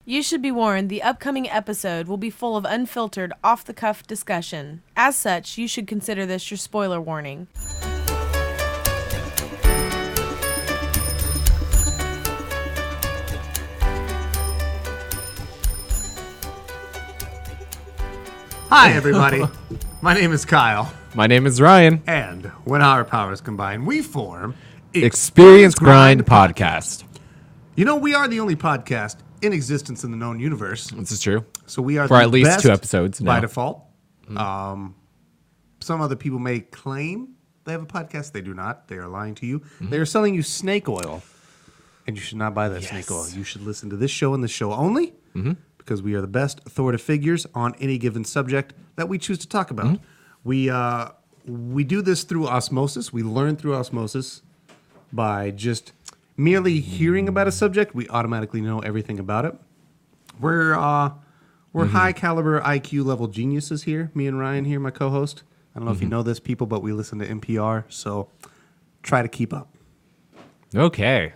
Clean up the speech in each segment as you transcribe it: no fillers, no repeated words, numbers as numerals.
You should be warned, the upcoming episode will be full of unfiltered, off-the-cuff discussion. As such, you should consider this your spoiler warning. Hi, everybody. My name is Kyle. My name is Ryan. And when our powers combine, we form Experience Grind Podcast. You know, we are the only podcast in existence in the known universe. This is true. So we are for the at least best 2 episodes now. by default. Some other people may claim they have a podcast. They do not. They are lying to you. They are selling you snake oil. And you should not buy that snake oil. You should listen to this show and this show only. Because we are the best authoritative figures on any given subject that we choose to talk about. We do this through osmosis. We learn through osmosis by just merely hearing about a subject. We automatically know everything about it. We're high caliber IQ level geniuses here. Me and Ryan here, my co-host. I don't know if you know this, people, but we listen to NPR, so try to keep up. Okay.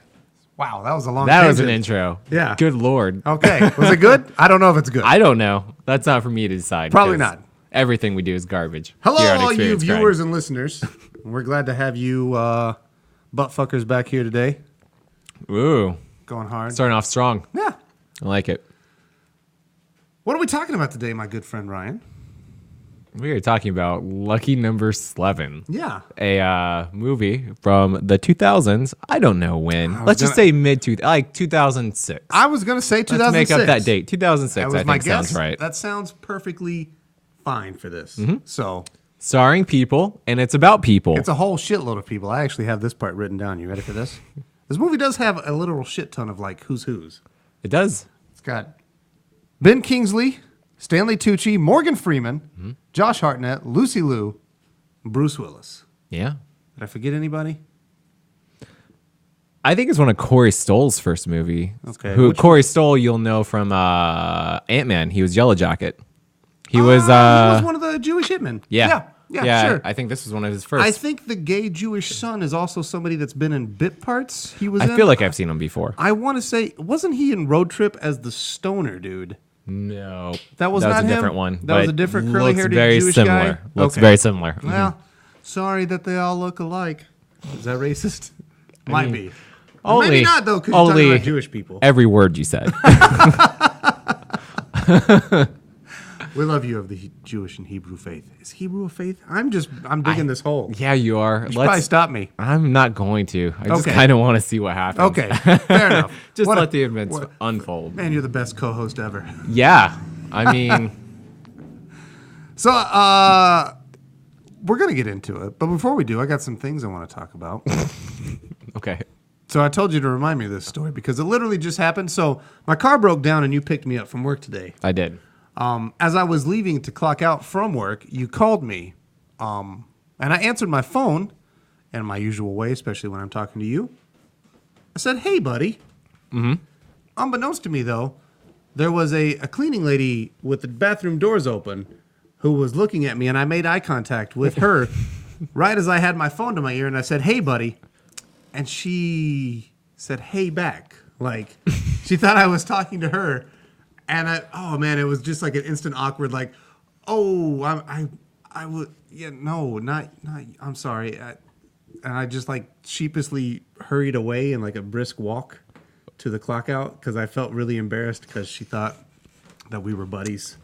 Wow, that was a long That tangent. was an intro. Yeah. Good Lord. Okay. Was it good? I don't know if it's good. I don't know. That's not for me to decide. Probably 'cause not. Everything we do is garbage. Hello, here on all you Experience Grind. viewers and listeners. We're glad to have you buttfuckers back here today. Ooh. Going hard. Starting off strong. Yeah. I like it. What are we talking about today, my good friend Ryan? We are talking about Lucky Number Slevin. Yeah. A movie from the 2000s. I don't know when. Let's just say like 2006. I was going to say 2006. Let's make up that date. 2006, That was I my think guess. sounds right. That sounds perfectly fine for this. So Starring people, and it's about people. it's a whole shitload of people. I actually have this part written down. You ready for this? This movie does have a literal shit ton of like who's. It does. It's got Ben Kingsley, Stanley Tucci, Morgan Freeman, Josh Hartnett, Lucy Liu, Bruce Willis. Yeah. Did I forget anybody? I think it's one of Corey Stoll's first movie. Okay. Who Which Corey Stoll you'll know from Ant-Man. He was Yellow Jacket. He was he was one of the Jewish hitmen. Yeah, sure. I think this was one of his first. I think the gay Jewish son is also somebody that's been in bit parts. I feel like I've seen him before. I want to say, wasn't he in Road Trip as the stoner dude? No. That was not a him? different one. That was but a different looks curly-haired very Jewish similar. guy? Looks Okay. very similar. Well, sorry that they all look alike. Is that racist? Might be. Only, Maybe not, though, because you're talking about Jewish people. Every word you said. We love you of the Jewish and Hebrew faith. Is Hebrew a faith? I'm digging this hole. Yeah, you are. You should probably stop me. I'm not going to. I just Okay. kind of want to see what happens. Okay, fair enough. Just What let a- the events what- unfold. Man, you're the best co-host ever. Yeah. I mean, So, we're going to get into it. But before we do, I got some things I want to talk about. okay. So I told you to remind me of this story because it literally just happened. So my car broke down and you picked me up from work today. I did. As I was leaving to clock out from work, you called me. And I answered my phone in my usual way, especially when I'm talking to you. I said, hey, buddy. Unbeknownst to me, though, there was a cleaning lady with the bathroom doors open who was looking at me, and I made eye contact with her right as I had my phone to my ear, and I said, hey, buddy. And she said, hey, back. Like, she thought I was talking to her. And it was just like an instant awkward, like, oh, I would, yeah, no, not, I'm sorry. And I just like sheepishly hurried away in like a brisk walk to the clock out because I felt really embarrassed because she thought that we were buddies.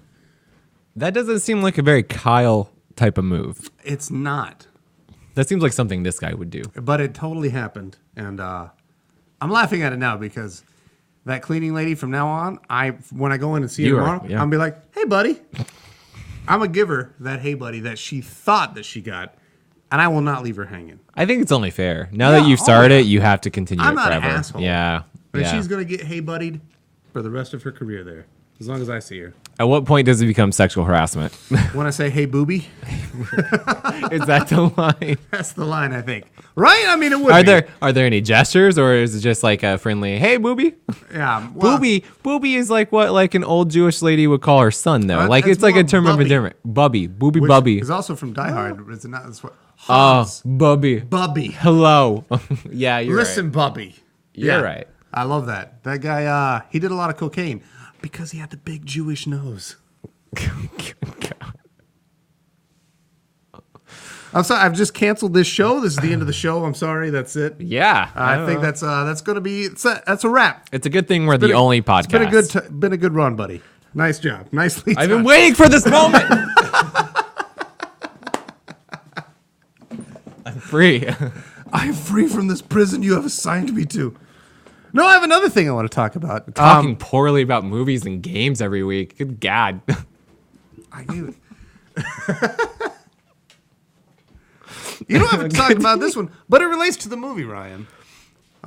That doesn't seem like a very Kyle type of move. It's not. That seems like something this guy would do. But it totally happened. And I'm laughing at it now because that cleaning lady from now on, when I go in and see her tomorrow, I'll be like, hey, buddy. I'm going to give her that hey, buddy that she thought that she got. And I will not leave her hanging. I think it's only fair. Now that you've started it, you have to continue I'm it not forever. an asshole. Yeah. And she's going to get hey, buddied for the rest of her career there. As long as I see her. At what point does it become sexual harassment? When I say, hey, booby. Is that the line? That's the line, I think. Right? I mean, it would be. Are there any gestures, or is it just like a friendly, hey, booby? Yeah. Well, Booby is like what like an old Jewish lady would call her son, though. Like it's it's like a more term of bubby. endearment. Bubby. Booby which bubby. is also from Die Hard. Is it not? That's what. Oh, Hans. bubby. Bubby. Hello. Yeah, you're Listen, right. Bubby. You're right. I love that. That guy, he did a lot of cocaine. Because he had the big Jewish nose. I'm sorry. I've just canceled this show. This is the end of the show. I'm sorry. That's it. Yeah, I think that's going to be. That's a wrap. It's a good thing we're the only podcast. It's been a good run, buddy. Nice job. Nicely done. I've been waiting for this moment. I'm free. I am free from this prison you have assigned me to. No, I have another thing I want to talk about. Talking poorly about movies and games every week. Good God. I knew it. You don't have to talk about this one, but it relates to the movie, Ryan.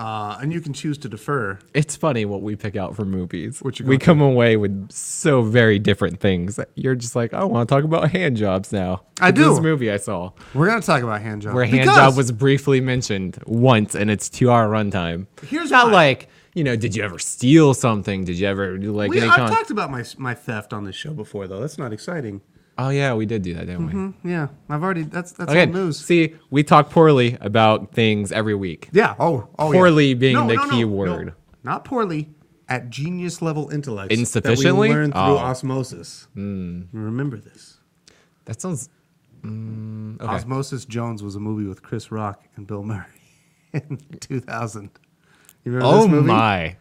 And you can choose to defer. It's funny what we pick out for movies. What you we going come away with so very different things. You're just like, I want to talk about hand jobs now. I do. This movie I saw. We're going to talk about hand job. Where hand job was briefly mentioned once in its 2-hour runtime. Here's not why. like, did you ever steal something? Did you ever do like any I've talked about my theft on this show before, though. That's not exciting. Oh yeah, we did do that, didn't we? Yeah, I've already. That's Okay. old news. See, we talk poorly about things every week. Yeah. Oh. Poorly yeah. being the key word. No, not poorly. At genius level intellect. Insufficiently? That we learn through Oh. osmosis. Remember this. That sounds. Okay. Osmosis Jones was a movie with Chris Rock and Bill Murray in 2000. You remember Oh this movie? my!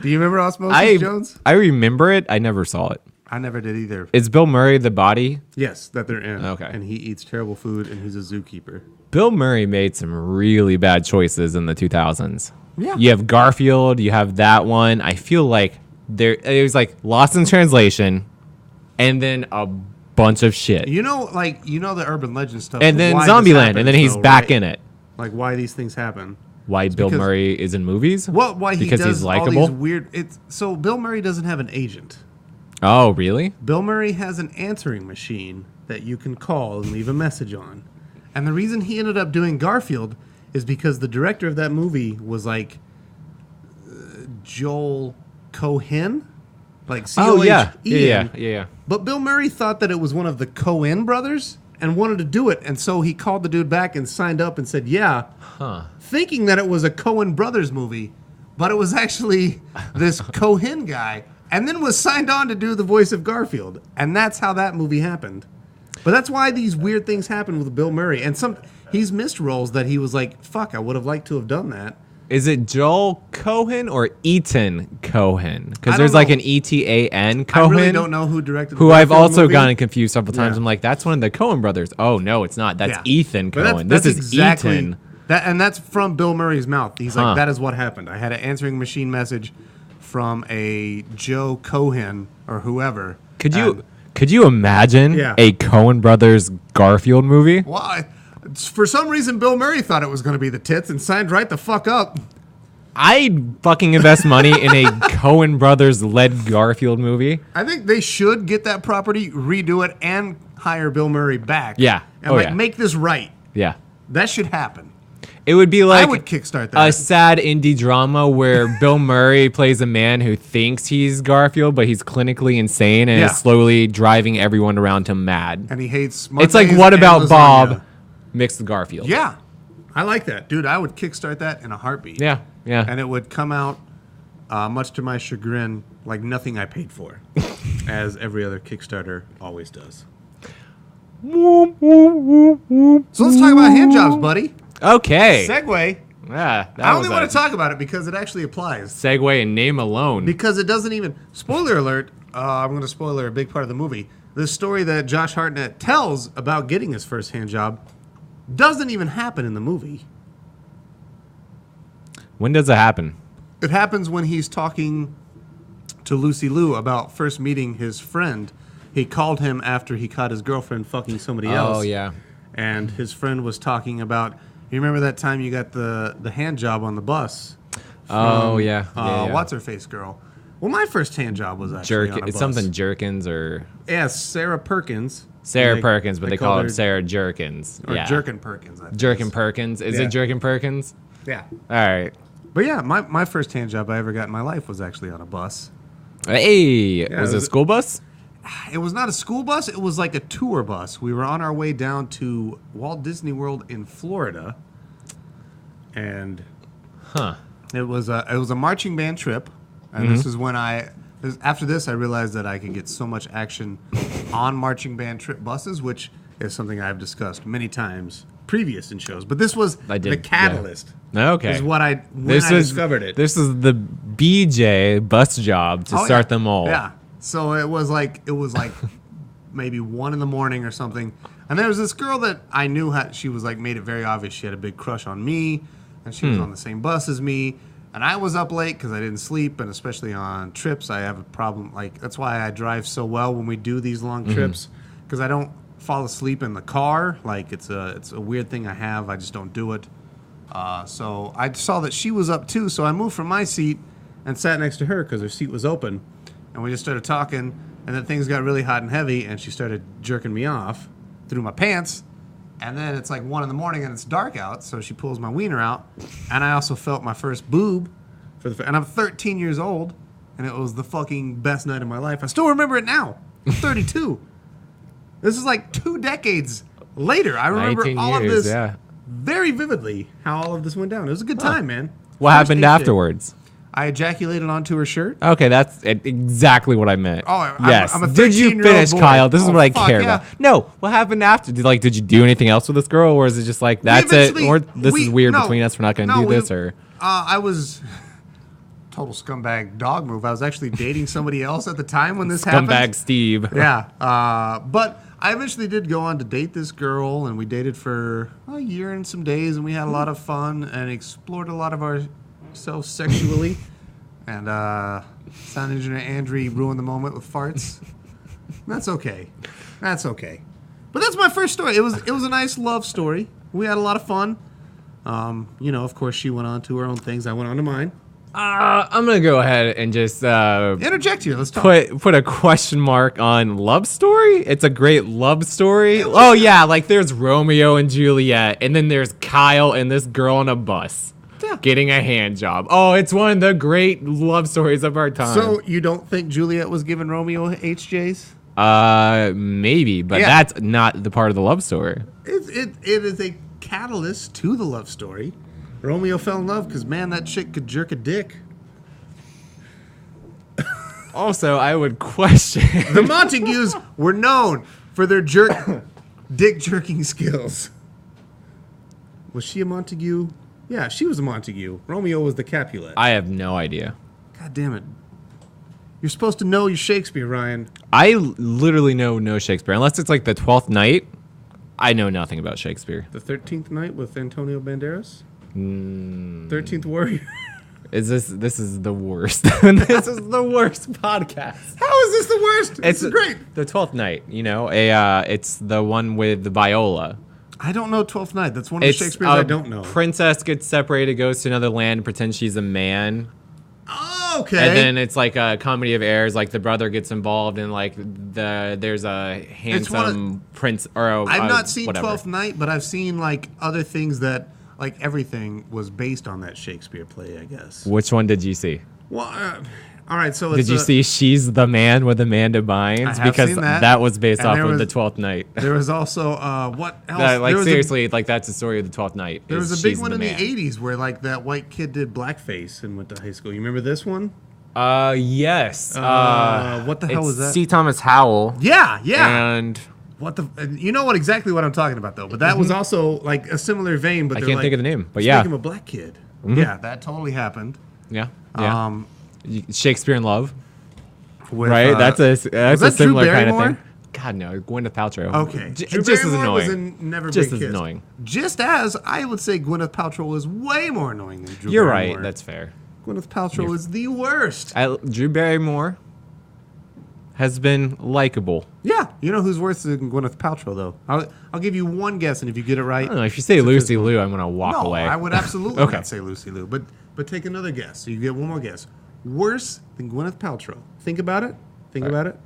Do you remember Osmosis Jones? I remember it. I never saw it. I never did either. Is Bill Murray the body? Yes, that they're in. Okay. And he eats terrible food, and he's a zookeeper. Bill Murray made some really bad choices in the 2000s. Yeah. You have Garfield. You have that one. I feel like it was like Lost in Translation, and then a bunch of shit. You know the urban legend stuff. And then why this Zombieland, happens, and then he's though, back right? in it. Like why these things happen. Why Bill because- Murray is in movies? Well, why he because does he's all likable. these weird. So Bill Murray doesn't have an agent. Oh, really? Bill Murray has an answering machine that you can call and leave a message on. And the reason he ended up doing Garfield is because the director of that movie was like Joel Cohen, like C-O-H-E-N. Yeah. But Bill Murray thought that it was one of the Coen brothers and wanted to do it, and so he called the dude back and signed up and said, "Yeah," thinking that it was a Coen brothers movie, but it was actually this Cohen guy, and then was signed on to do the voice of Garfield, and that's how that movie happened. But that's why these weird things happen with Bill Murray, and he's missed roles that he was like, "Fuck, I would have liked to have done that." Is it Joel Cohen or Ethan Cohen? Because I there's don't like know. an Etan Cohen. I really don't know who directed. Who the I've Garfield also movie. gotten confused several times. Yeah. I'm like, that's one of the Cohen brothers. Oh no, it's not. That's Yeah. Ethan But Cohen. that's This is exactly, Ethan. And that's from Bill Murray's mouth. He's Huh. like, that is what happened. I had an answering machine message from a Joe Cohen or whoever. Could you imagine Yeah. a Cohen brothers Garfield movie? Why? For some reason, Bill Murray thought it was going to be the tits and signed right the fuck up. I'd fucking invest money in a Cohen brothers led Garfield movie. I think they should get that property, redo it, and hire Bill Murray back. Yeah. And make this right. Yeah. That should happen. It would be like I would kickstart that. a sad indie drama where Bill Murray plays a man who thinks he's Garfield, but he's clinically insane and Yeah. is slowly driving everyone around him mad. And he hates It's like Mondays What and About lasagna. Bob mixed with Garfield. Yeah. I like that. Dude, I would kickstart that in a heartbeat. Yeah. Yeah. And it would come out, much to my chagrin, like nothing I paid for, as every other Kickstarter always does. So let's talk about hand jobs, buddy. Okay. Segue. Yeah, that I was only want a to talk about it because it actually applies. segue and name alone. Because it doesn't even... Spoiler alert. I'm going to spoiler a big part of the movie. The story that Josh Hartnett tells about getting his first hand job doesn't even happen in the movie. When does it happen? It happens when he's talking to Lucy Liu about first meeting his friend. He called him after he caught his girlfriend fucking somebody else. Oh, yeah. And his friend was talking about, you remember that time you got the hand job on the bus? Oh, yeah. Yeah. What's her face girl? Well, my first hand job was actually on a It's bus. something Jerkins or Yes, Sarah Perkins. Sarah They- Perkins, but they call called her her- Sarah Jerkins. Or Yeah. Jerkin Perkins. I think. Jerkin Perkins. Is Yeah. it Jerkin Perkins? Yeah. All right. But yeah, my first hand job I ever got in my life was actually on a bus. Hey, was it it a was- school bus? It was not a school bus. It was like a tour bus. We were on our way down to Walt Disney World in Florida. And Huh. it was a marching band trip. And this is when After this, I realized that I could get so much action on marching band trip buses, which is something I've discussed many times previous in shows. But this was the catalyst. Yeah. Okay. Is when I discovered it. This is the BJ bus job to start them all. Yeah. So it was like maybe 1 a.m. or something. And there was this girl that I knew she was like made it very obvious she had a big crush on me, and she was on the same bus as me. And I was up late because I didn't sleep, and especially on trips, I have a problem. Like that's why I drive so well when we do these long trips, because I don't fall asleep in the car. Like it's a weird thing I have. I just don't do it. So I saw that she was up too, so I moved from my seat and sat next to her because her seat was open, and we just started talking. And then things got really hot and heavy, and she started jerking me off through my pants. And then it's like 1 a.m. and it's dark out, so she pulls my wiener out. And I also felt my first boob. And I'm 13 years old, and it was the fucking best night of my life. I still remember it now. I'm 32. This is like 2 decades later. I remember all of this very vividly, how all of this went down. It was a good time, man. What happened afterwards? I ejaculated onto her shirt. Okay, that's exactly what I meant. Oh, yes. I'm a Did you finish, boy. Kyle? This is what I care yeah. about. No, what happened after? Did you do anything else with this girl, or is it just like that's it? Or this is weird between us? We're not going to do this, or I was total scumbag dog move. I was actually dating somebody else at the time when this happened. Scumbag Steve. Yeah, but I eventually did go on to date this girl, and we dated for a year and some days, and we had a lot of fun and explored a lot of ourselves sexually. And sound engineer Andrew ruined the moment with farts. That's okay. That's okay. But that's my first story. It was a nice love story. We had a lot of fun. Of course, she went on to her own things. I went on to mine. I'm gonna go ahead and just interject here. Let's talk. Put a question mark on love story. It's a great love story. Oh yeah, like there's Romeo and Juliet, and then there's Kyle and this girl on a bus. Yeah. Getting a hand job. Oh, it's one of the great love stories of our time. So you don't think Juliet was giving Romeo HJs? Maybe, but that's not the part of the love story. It is a catalyst to the love story. Romeo fell in love because, man, that chick could jerk a dick. Also, I would question... The Montagues were known for their dick jerking skills. Was she a Montague? Yeah, she was a Montague. Romeo was the Capulet. I have no idea. God damn it. You're supposed to know your Shakespeare, Ryan. I literally know no Shakespeare. Unless it's like the 12th Night, I know nothing about Shakespeare. The 13th Night with Antonio Banderas? 13th Warrior? This is the worst. This is the worst podcast. How is this the worst? It's great. The 12th Night, it's the one with the viola. I don't know 12th Night. That's one of the Shakespeare's I don't know. Princess gets separated, goes to another land, pretends she's a man. Oh, okay. And then it's like a comedy of errors. Like the brother gets involved, and like there's a handsome prince or I've not seen 12th Night, but I've seen like other things that like everything was based on that Shakespeare play, I guess. Which one did you see? Well, all right. So did you see She's the Man with Amanda Bynes? Because that was based off of the 12th Night. There was also what else? Seriously, that's the story of the 12th Night. There was a big one in the 80s where like that white kid did blackface and went to high school. You remember this one? Yes. What the hell was that? C. Thomas Howell. Yeah. And you know exactly what I'm talking about though. But that was also like a similar vein. But I can't think of the name. But make him a black kid. Mm-hmm. Yeah, that totally happened. Yeah. Shakespeare in Love, right? That's a similar kind of thing. God no, Gwyneth Paltrow. Okay, just as annoying. Just as annoying. Just as I would say, Gwyneth Paltrow was way more annoying than Drew You're Barrymore. right. That's fair. Gwyneth Paltrow is the worst. Drew Barrymore has been likable. Yeah, you know who's worse than Gwyneth Paltrow though? I'll give you one guess, and if you get it right, I don't know. If you say Lucy Liu, I'm gonna walk away. I would absolutely not say Lucy Liu, but take another guess. So you get one more guess. Worse than Gwyneth Paltrow. Think about it. About it.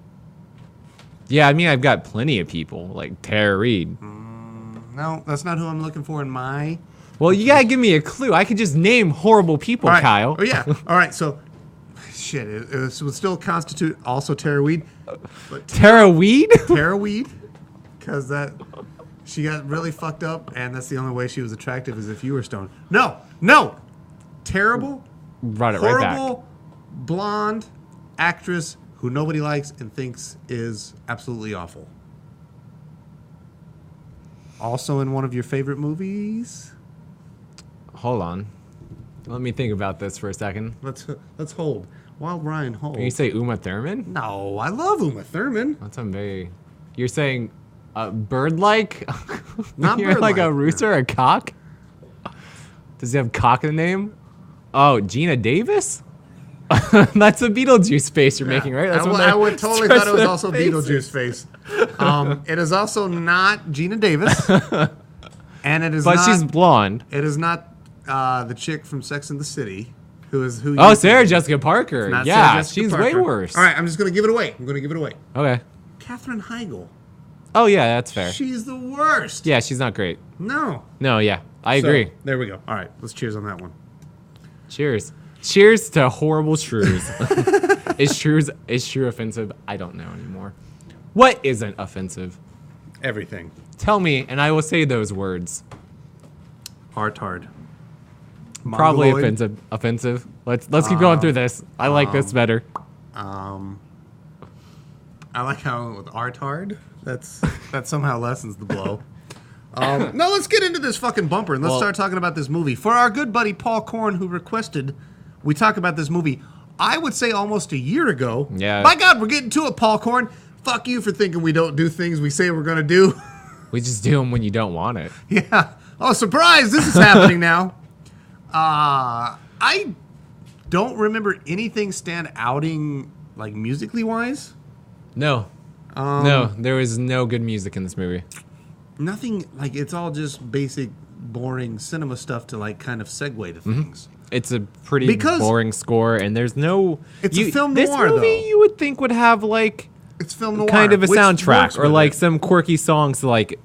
Yeah, I mean, I've got plenty of people, like Tara Reid. No, that's not who I'm looking for in my... Well, you gotta give me a clue. I could just name horrible people, right. Kyle. Oh, yeah. All right, so... Shit, it would still constitute also Tara Reid. Tara Reid? Tara Reid. Because she got really fucked up, and that's the only way she was attractive is if you were stoned. No! Terrible, Brought it horrible, right back. blonde, actress who nobody likes and thinks is absolutely awful. Also in one of your favorite movies. Hold on. Let me think about this for a second. Let's hold. While Ryan holds. Can you say Uma Thurman? No, I love Uma Thurman. That's a very... You're saying bird-like? Not You're like bird-like. a rooster, a cock? Does he have cock in the name? Oh, Gina Davis? That's a Beetlejuice face you're making, right? That's I would totally thought it was also Beetlejuice face. It is also not Gina Davis. And it is But not... she's blonde. It is not the chick from Sex and the City. Who? Oh, Sarah Jessica Parker. Not Yeah, Sarah Jessica she's Parker. way worse. All right, I'm just going to give it away. Okay. Katherine Heigl. Oh, yeah, that's fair. She's the worst. Yeah, she's not great. No. No, yeah, I So, agree. there we go. All right, let's cheers on that one. Cheers. Cheers to horrible shrews. Is shrew offensive? I don't know anymore. What isn't offensive? Everything. Tell me, and I will say those words. Hard. Probably Mongoloid. offensive. Let's keep going through this. I like this better. I like how I went with artard. That somehow lessens the blow. No, let's get into this fucking bumper and let's start talking about this movie. For our good buddy Paul Korn, who requested we talk about this movie, I would say almost a year ago. Yeah. My God, we're getting to it, Paul Korn. Fuck you for thinking we don't do things we say we're going to do. We just do them when you don't want it. Yeah. Oh, surprise! This is happening now. I don't remember anything stand outing like musically wise. No. No, there was no good music in this movie. Nothing like it's all just basic, boring cinema stuff to like kind of segue to things. It's a pretty boring score, and there's no. It's a film this noir, movie though. you would think would have like It's film noir, kind of a which soundtrack works or with like it. some quirky songs to like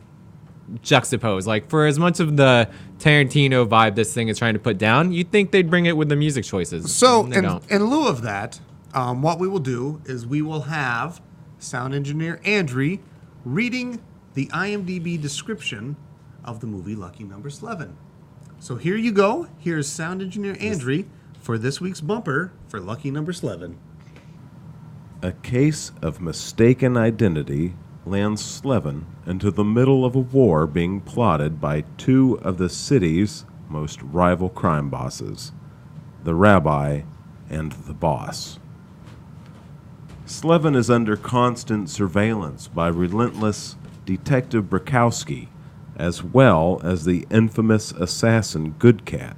juxtapose. Like for as much of the Tarantino vibe this thing is trying to put down, you'd think they'd bring it with the music choices. So They in don't. lieu of that, what we will do is we will have sound engineer Andrew reading the IMDb description of the movie Lucky Number Slevin. So here you go. Here's sound engineer Andrew for this week's bumper for Lucky Number Slevin. A case of mistaken identity lands Slevin into the middle of a war being plotted by two of the city's most rival crime bosses, the rabbi and the boss. Slevin is under constant surveillance by relentless Detective Brakowski, as well as the infamous assassin Goodcat,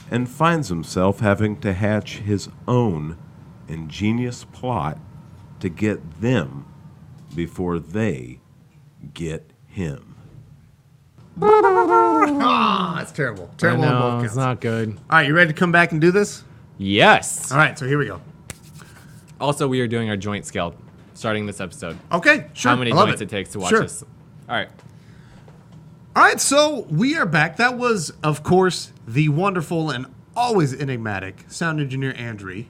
and finds himself having to hatch his own ingenious plot to get them before they get him. That's terrible. I Terrible on know, both it's counts. not good. All right, you ready to come back and do this? Yes. All right, so here we go. Also, we are doing our joint scale starting this episode. Okay, sure. How many I love joints it takes to watch Sure. this. All right. All right, so we are back. That was, of course, the wonderful and always enigmatic sound engineer Andrew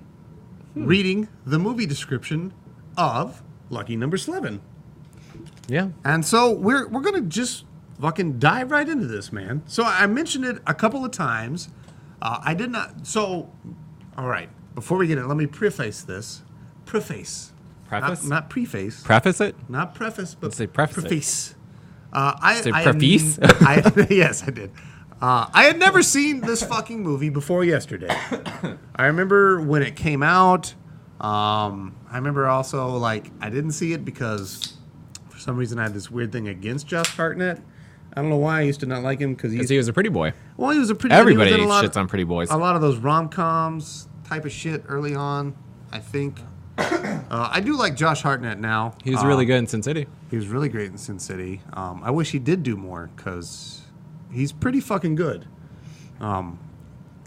reading the movie description of Lucky Number Slevin. Yeah. And so we're gonna just fucking dive right into this, man. So I mentioned it a couple of times. I did not. So, all right. Before we get in, let me preface this. Preface. Preface? Not preface. Preface it? Not preface, but Let's say preface it. preface. Say preface? Yes, I did. I had never seen this fucking movie before yesterday. I remember when it came out. I remember also, like, I didn't see it because for some reason I had this weird thing against Josh Hartnett. I don't know why I used to not like him because Because he was a pretty boy. well, he was a pretty. Everybody he was in a lot shits on pretty boys. A lot of those rom-coms type of shit early on, I think. I do like Josh Hartnett now. He was really good in Sin City. He was really great in Sin City. I wish he did do more because he's pretty fucking good. He And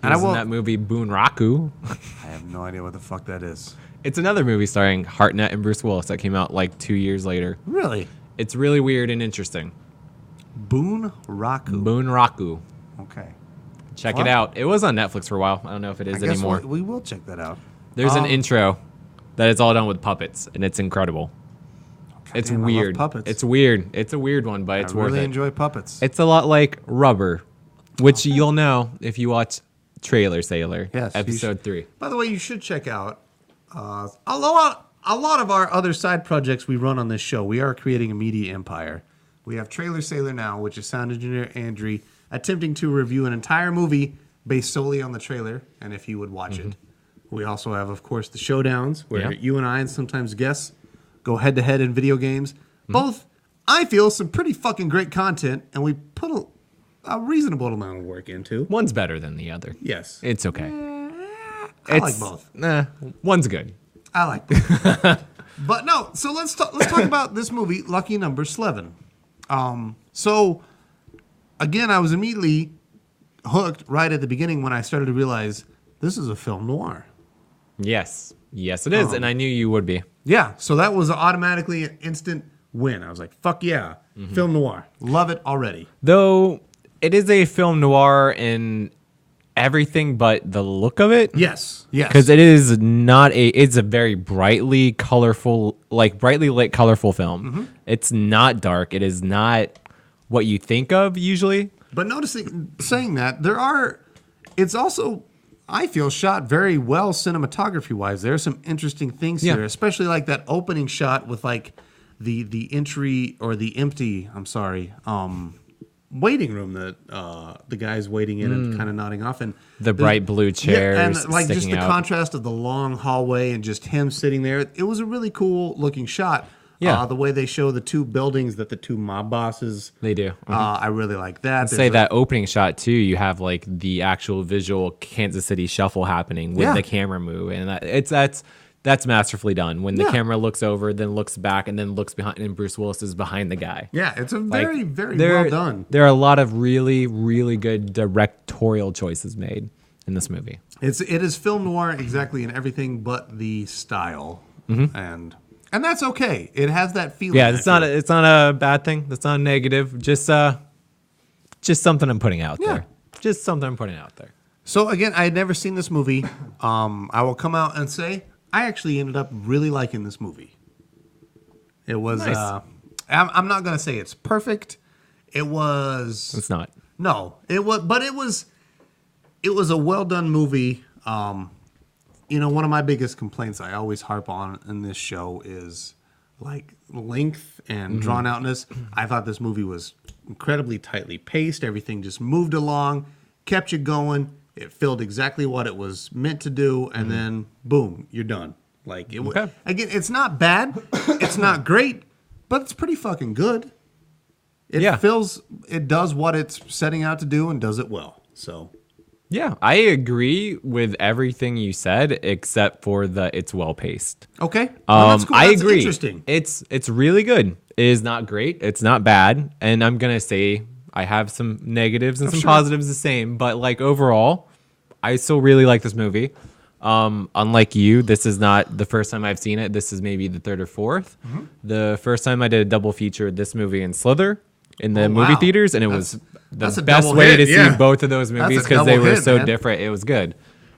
was in that movie Boonraku. I have no idea what the fuck that is. It's another movie starring Hartnett and Bruce Willis that came out like 2 years later. Really? It's really weird and interesting. Boonraku. Boonraku. Okay. Check Fun. it out. It was on Netflix for a while. I don't know if it is I guess anymore. we will check that out. There's an intro that is all done with puppets, and it's incredible. It's Goddamn, I love weird. puppets. It's weird. It's a weird one, but it's I worth really it. enjoy puppets. It's a lot like Rubber, which you'll know if you watch Trailer Sailor, Yes, you episode should. 3. By the way, you should check out A lot of our other side projects we run on this show. We are creating a media empire. We have Trailer Sailor now, which is sound engineer Andrew attempting to review an entire movie based solely on the trailer, and if you would watch it. We also have, of course, the Showdowns, where you and I and sometimes guests go head-to-head in video games. Both, I feel, some pretty fucking great content, and we put a reasonable amount of work into. One's better than the other. Yes. It's okay. I like both. One's good. I like both. But no, so let's talk about this movie, Lucky Number Slevin. So, again, I was immediately hooked right at the beginning when I started to realize this is a film noir. Yes. Yes, it is, and I knew you would be. Yeah, so that was automatically an instant win. I was like, fuck yeah, film noir. Love it already. Though it is a film noir in everything but the look of it. Yes. Because it is not it's a very brightly colorful, brightly lit, colorful film. It's not dark. It is not what you think of usually. But saying that, it's also, I feel, shot very well cinematography-wise. There are some interesting things here, especially like that opening shot with like the entry or the empty, waiting room that the guy's waiting in and kind of nodding off. And the bright blue chairs and like just the out. contrast of the long hallway and just him sitting there. It was a really cool looking shot. Yeah. The way they show the two buildings that the two mob bosses. They do. I really like that. That opening shot too. You have like the actual visual Kansas City shuffle happening with the camera move, and that's masterfully done. When the camera looks over, then looks back, and then looks behind, and Bruce Willis is behind the guy. Yeah, it's a very, very well done. There are a lot of really, really good directorial choices made in this movie. It is film noir exactly in everything but the style, and that's okay. It has that feeling. Yeah, it's not a bad thing. That's not a negative. Just something I'm putting out there. Just something I'm putting out there. So again, I had never seen this movie. I will come out and say I actually ended up really liking this movie. It was. Nice. I'm not gonna say it's perfect. It was. It's not. No, it was. But it was. It was a well done movie. One of my biggest complaints I always harp on in this show is like length and drawn outness. I thought this movie was incredibly tightly paced. Everything just moved along, kept you going. It filled exactly what it was meant to do, and then boom, you're done. Like again, it's not bad, it's not great, but it's pretty fucking good. It does what it's setting out to do and does it well. So. Yeah, I agree with everything you said except for it's well paced. Okay, that's cool. That's agree. Interesting. It's really good. It is not great. It's not bad, and I'm gonna say I have some negatives and some positives the same. But like overall, I still really like this movie. Unlike you, this is not the first time I've seen it. This is maybe the third or fourth. The first time I did a double feature, this movie and Slither in the movie theaters, and it was the best way to see both of those movies because they were so different. It was good.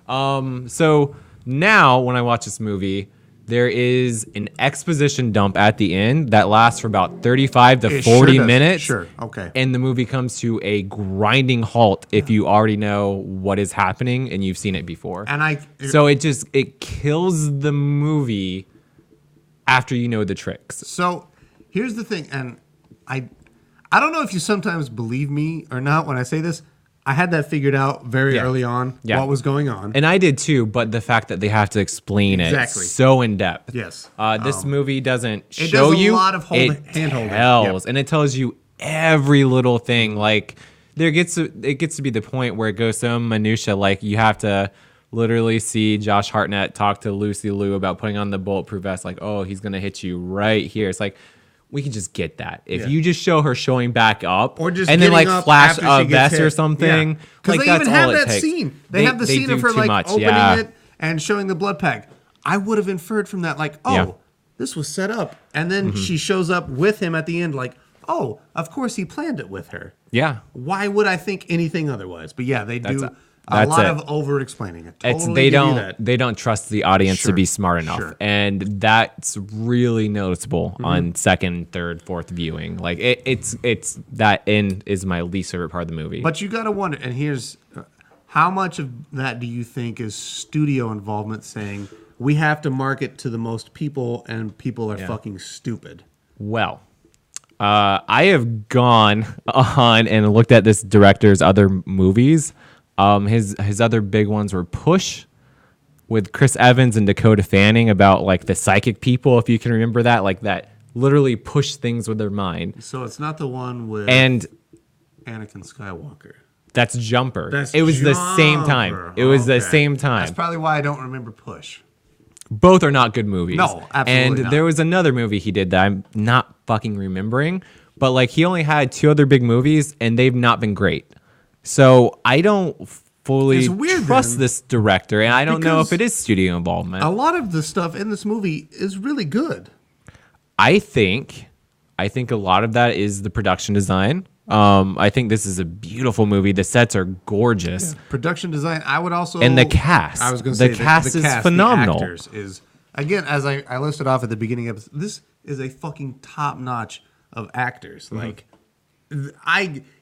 So now when I watch this movie, there is an exposition dump at the end that lasts for about 35 to 40 minutes. Sure, okay. And the movie comes to a grinding halt if you already know what is happening and you've seen it before. So it kills the movie after you know the tricks. So here's the thing, and I don't know if you sometimes believe me or not when I say this. I had that figured out very early on what was going on. And I did too, but the fact that they have to explain it so in depth. Yes. This movie doesn't show you. It does a lot of hand-holding. And it tells you every little thing. Like it gets to be the point where it goes so minutia, like you have to literally see Josh Hartnett talk to Lucy Liu about putting on the bulletproof vest, like, oh, he's gonna hit you right here. It's like, we can just get that. If you just show her showing back up, or just and then like flash a vest or something, because like they even have that takes. scene. They have the scene of her like opening it and showing the blood pack. I would have inferred from that, like, this was set up, and then she shows up with him at the end, like, oh, of course he planned it with her. Yeah. Why would I think anything otherwise? But yeah, they do. A lot of over-explaining it. They don't trust the audience to be smart enough, and that's really noticeable on second, third, fourth viewing. Like it's that end is my least favorite part of the movie. But you got to wonder, and here's how much of that do you think is studio involvement saying we have to market to the most people, and people are fucking stupid. Well, I have gone on and looked at this director's other movies. His other big ones were Push with Chris Evans and Dakota Fanning about like the psychic people, if you can remember that, like that literally push things with their mind. So it's not the one with And Anakin Skywalker. that's Jumper. That's it was the same time. Jumper. It was the Okay. same time. That's probably why I don't remember Push. Both are not good movies. No, absolutely And not. there was another movie he did that I'm not fucking remembering, but like he only had 2 other big movies and they've not been great. So I don't fully It's weird trust then, this director, and I don't know if because it is studio involvement. A lot of the stuff in this movie is really good. I think a lot of that is the production design. I think this is a beautiful movie. The sets are gorgeous. Production design, I would also... And the cast. I was going to say, The cast is phenomenal. The actors is, again, as I listed off at the beginning of this is a fucking top-notch of actors. Like,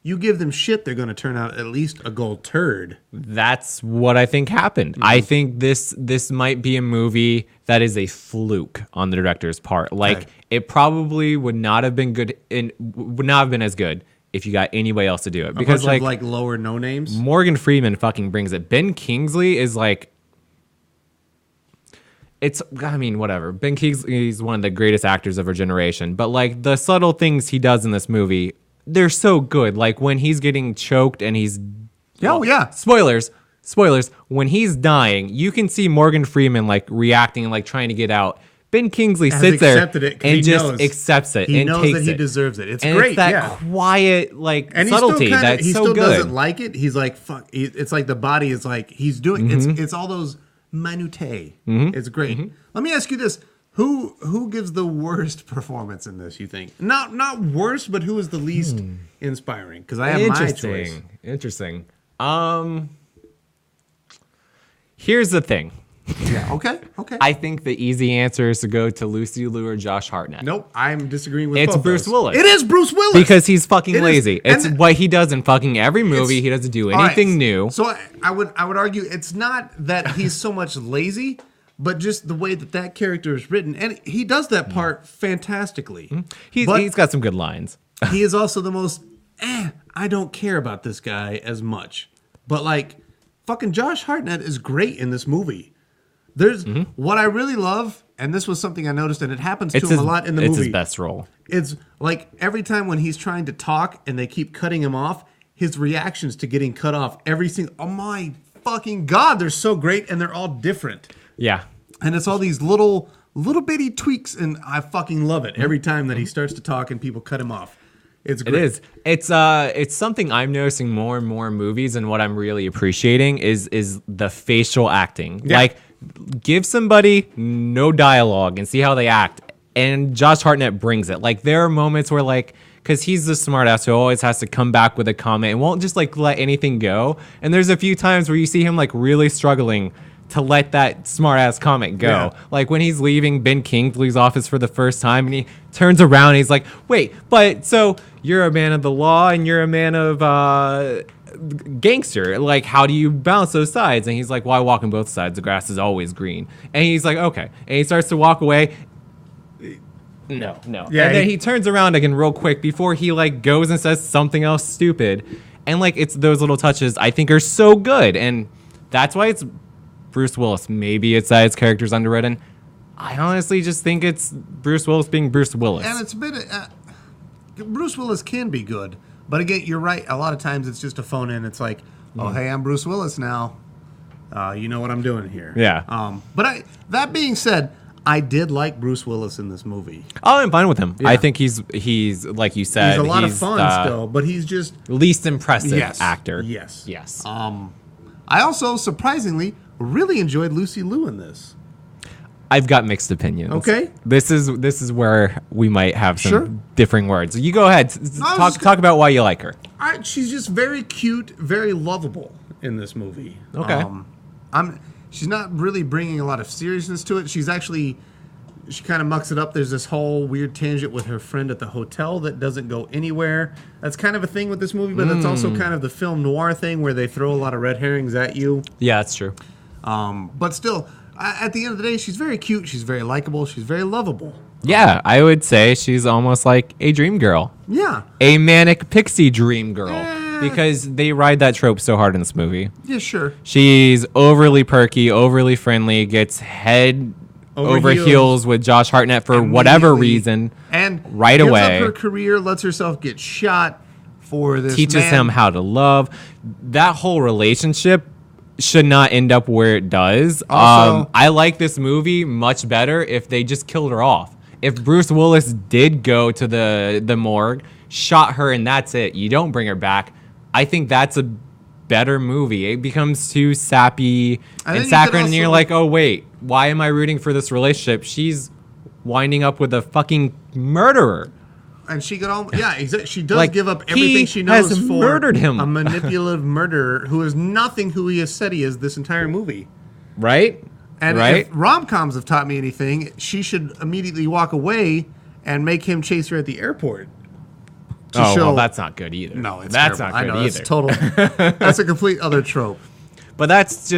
you give them shit, they're going to turn out at least a gold turd. That's what I think happened. I think this might be a movie that is a fluke on the director's part. Like, Okay. it probably would not have been good and would not have been as good if you got anybody else to do it. Because A bunch of, like lower no names. Morgan Freeman fucking brings it. Ben Kingsley is like, whatever. Ben Kingsley is one of the greatest actors of our generation, but like the subtle things he does in this movie, they're so good. Like when he's getting choked and he's... Oh, yeah. Spoilers. When he's dying, you can see Morgan Freeman like reacting and like trying to get out. Ben Kingsley Has sits there accepted it 'cause and he just knows. accepts it He and knows takes that he it. deserves it. It's And great, it's that yeah. quiet like And subtlety he still, that's he so still good. doesn't like it. He's like, fuck. It's like the body is like, he's doing, Mm-hmm. it's all those minutiae. It's great. Let me ask you this. Who gives the worst performance in this, you think? Not worst, but who is the least inspiring? Because I have my choice. Interesting. Here's the thing. Yeah, okay. I think the easy answer is to go to Lucy Liu or Josh Hartnett. Nope, I'm disagreeing with It's both Bruce those. Willis. It is Bruce Willis. Because he's fucking It is. lazy. It's And- what he does in fucking every movie. He doesn't do All right, anything new. So I would argue it's not that he's so much lazy, but just the way that character is written, and he does that part fantastically. But He's got some good lines. he is also the most. I don't care about this guy as much, but like, fucking Josh Hartnett is great in this movie. There's what I really love, and this was something I noticed, and it happens to him a lot in the movie. It's his best role. It's like every time when he's trying to talk and they keep cutting him off, his reactions to getting cut off every single. Oh my fucking god, they're so great, and they're all different. Yeah. And it's all these little bitty tweaks, and I fucking love it every time that he starts to talk and people cut him off. It's great. It is. It's something I'm noticing more and more in movies, and what I'm really appreciating is the facial acting. Yeah. Like, give somebody no dialogue and see how they act. And Josh Hartnett brings it. Like, there are moments where, like, because he's the smartass who always has to come back with a comment and won't just like let anything go. And there's a few times where you see him like really struggling to let that smartass comment go. Yeah. Like when he's leaving Ben Kingsley's office for the first time and he turns around and he's like, wait, but so you're a man of the law and you're a man of gangster. Like, how do you balance those sides? And he's like, well, I walk on both sides. The grass is always green. And he's like, okay. And he starts to walk away. No. Yeah, and then he turns around again real quick before he like goes and says something else stupid. And like, it's those little touches I think are so good. And that's why it's Bruce Willis. Maybe it's that his character's underwritten. I honestly just think it's Bruce Willis being Bruce Willis. And it's a bit. Bruce Willis can be good, but again, you're right. A lot of times it's just a phone in. It's like, oh, hey, I'm Bruce Willis now. You know what I'm doing here. Yeah. But that being said, I did like Bruce Willis in this movie. Oh, I'm fine with him. Yeah. I think he's like you said, He's a lot of fun still, but he's just least impressive yes, actor. Yes. I I also surprisingly really enjoyed Lucy Liu in this. I've got mixed opinions. Okay. This is where we might have some Sure. differing words. You go ahead. Talk about why you like her. She's just very cute, very lovable in this movie. Okay. She's not really bringing a lot of seriousness to it. She kind of mucks it up. There's this whole weird tangent with her friend at the hotel that doesn't go anywhere. That's kind of a thing with this movie, but that's also kind of the film noir thing where they throw a lot of red herrings at you. Yeah, that's true. But still, At the end of the day, she's very cute. She's very likable. She's very lovable. Yeah, I would say she's almost like a dream girl. Yeah. A manic pixie dream girl. Because they ride that trope so hard in this movie. Yeah, sure. She's overly perky, overly friendly, gets head over heels with Josh Hartnett for whatever reason. And right gives away. Up her career, lets herself get shot for this. Teaches him how to love. That whole relationship should not end up where it does. Also, I like this movie much better if they just killed her off. If Bruce Willis did go to the morgue, shot her, and that's it. You don't bring her back. I think that's a better movie. It becomes too sappy and saccharine, and you're like, oh, wait, why am I rooting for this relationship? She's winding up with a fucking murderer. And she could almost, exactly. She does give up everything she knows for murdered him. A manipulative murderer who is nothing who he has said he is this entire movie. Right? And if rom-coms have taught me anything, she should immediately walk away and make him chase her at the airport. Well, that's not good either. No, that's terrible. not good either. That's total. That's a complete other trope. But that's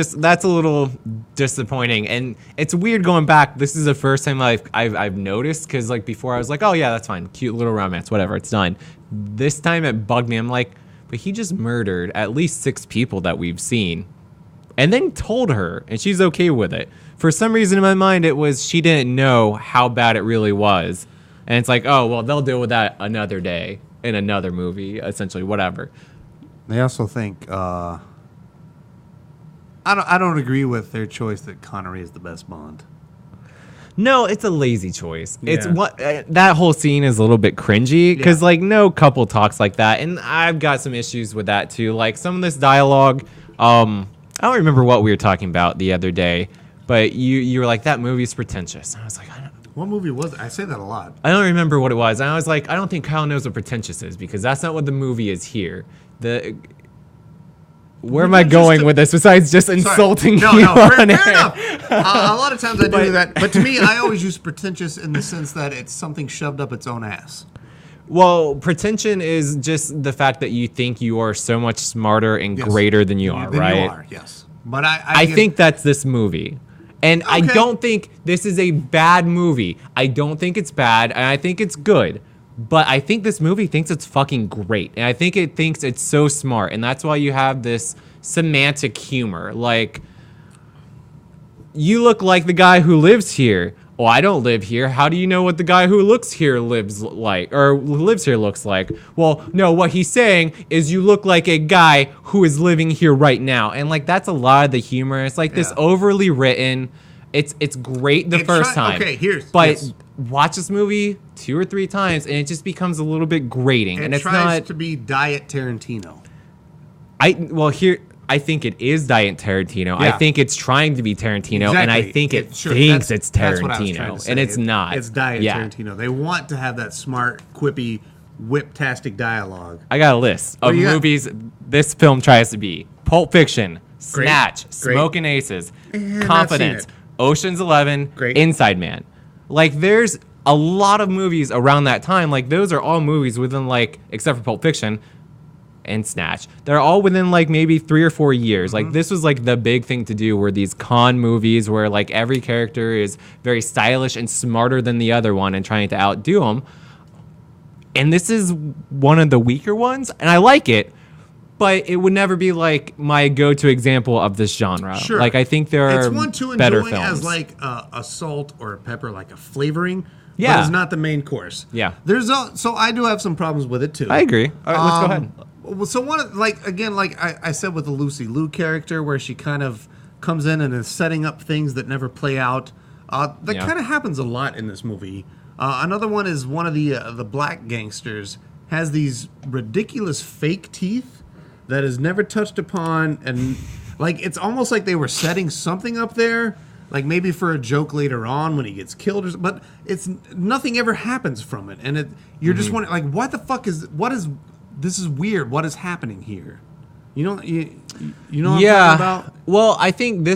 a little disappointing, and it's weird going back. This is the first time I've noticed, because like before I was like, oh yeah, that's fine, cute little romance, whatever, it's done. This time it bugged me. I'm like, but he just murdered at least 6 people that we've seen, and then told her, and she's okay with it. For some reason in my mind, it was she didn't know how bad it really was, and it's like, oh well, they'll deal with that another day in another movie, essentially, whatever. They also think. I don't agree with their choice that Connery is the best Bond. No, it's a lazy choice. Yeah. It's what that whole scene is a little bit cringy because like no couple talks like that, and I've got some issues with that too. Like some of this dialogue, I don't remember what we were talking about the other day, but you were like, that movie's pretentious. And I was like, what movie was it? I say that a lot. I don't remember what it was. And I was like, I don't think Kyle knows what pretentious is because that's not what the movie is here. Where am I going with this besides just insulting you? Fair enough. A lot of times I do that. But to me, I always use pretentious in the sense that it's something shoved up its own ass. Well, pretension is just the fact that you think you are so much smarter and greater than you are, right? You are, yes. But I think that's this movie. And I don't think this is a bad movie. I don't think it's bad, and I think it's good. But I think this movie thinks it's fucking great. And I think it thinks it's so smart. And that's why you have this semantic humor. Like, you look like the guy who lives here. Oh, I don't live here. How do you know what the guy who lives here looks like? Well, no, what he's saying is you look like a guy who is living here right now. And, like, that's a lot of the humor. It's like this overly written. It's great the first time. Okay, But watch this movie 2 or 3 times, and it just becomes a little bit grating. And it's tries to be Diet Tarantino. I think it is Diet Tarantino. Yeah. I think it's trying to be Tarantino, and I think it thinks it's Tarantino, and it's not. It's Diet Tarantino. They want to have that smart, quippy, whip-tastic dialogue. I got a list of movies this film tries to be. Pulp Fiction, Snatch, Smoking Aces, Confidence, Ocean's 11, Inside Man. Like, there's a lot of movies around that time. Like, those are all movies within, like, except for Pulp Fiction and Snatch. They're all within, like, maybe 3 or 4 years. Like, this was, like, the big thing to do were these con movies where, like, every character is very stylish and smarter than the other one and trying to outdo them. And this is one of the weaker ones, and I like it. But it would never be like my go-to example of this genre. Sure. Like I think there are better films. As like a salt or a pepper, like a flavoring. Yeah, but it's not the main course. Yeah, so I do have some problems with it too. I agree. All right, let's go ahead. So one like I said with the Lucy Liu character, where she kind of comes in and is setting up things that never play out. That kind of happens a lot in this movie. Another one is one of the black gangsters has these ridiculous fake teeth that is never touched upon, and like it's almost like they were setting something up there, like maybe for a joke later on when he gets killed, but it's nothing ever happens from it, and you're just wondering like what this is weird. What is happening here? You know what I'm talking about? Well, I think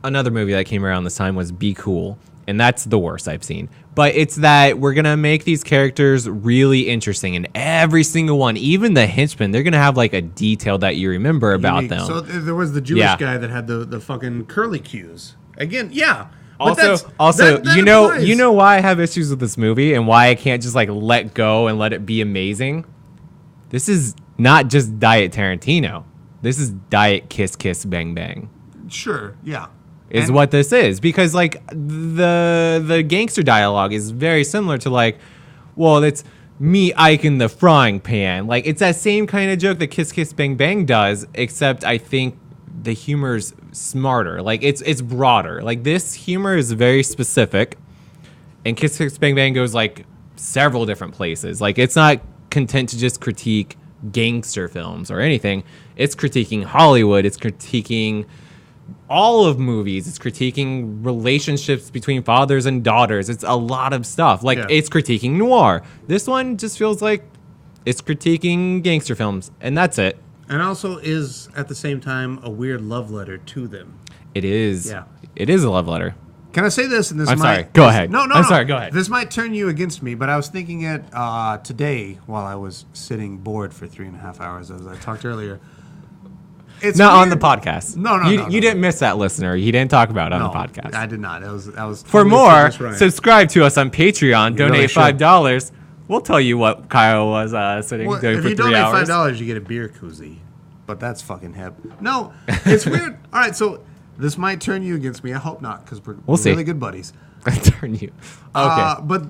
another movie that came around this time was Be Cool, and that's the worst I've seen. But it's that we're going to make these characters really interesting. And every single one, even the henchmen, they're going to have like a detail that you remember about them. So there was the Jewish guy that had the fucking curly cues. Again, yeah. But Also, that you know, applies. why I have issues with this movie and why I can't just like let go and let it be amazing. This is not just Diet Tarantino. This is Diet Kiss Kiss Bang Bang. Sure, yeah. Is And- what this is, because like the gangster dialogue is very similar to like, well, it's me Ike in the frying pan. Like it's that same kind of joke that Kiss Kiss Bang Bang does, except I think the humor's smarter. Like it's broader. Like this humor is very specific, and Kiss Kiss Bang Bang goes like several different places. Like it's not content to just critique gangster films or anything. It's critiquing Hollywood. It's critiquing all of movies. It's critiquing relationships between fathers and daughters. It's a lot of stuff. Like it's critiquing noir. This one just feels like it's critiquing gangster films, and that's it. And also is, at the same time, a weird love letter to them. It is. Yeah. It is a love letter. Can I say this? And this I'm might, sorry. Go ahead. No. I'm sorry. Go ahead. This might turn you against me, but I was thinking it today while I was sitting bored for 3.5 hours, as I talked earlier. It's Not on weird. the podcast. No. You didn't miss that, listener. He didn't talk about it on the podcast. I did not. That was For totally more, Phoenix Ryan. subscribe to us on Patreon. really Donate should. $5. We'll tell you what Kyle was sitting Well, doing if for you 3 donate hours. $5, you get a beer koozie. But that's fucking hip. No, it's weird. All right, so this might turn you against me. I hope not, because we're see. really good buddies. Turn you. Okay. But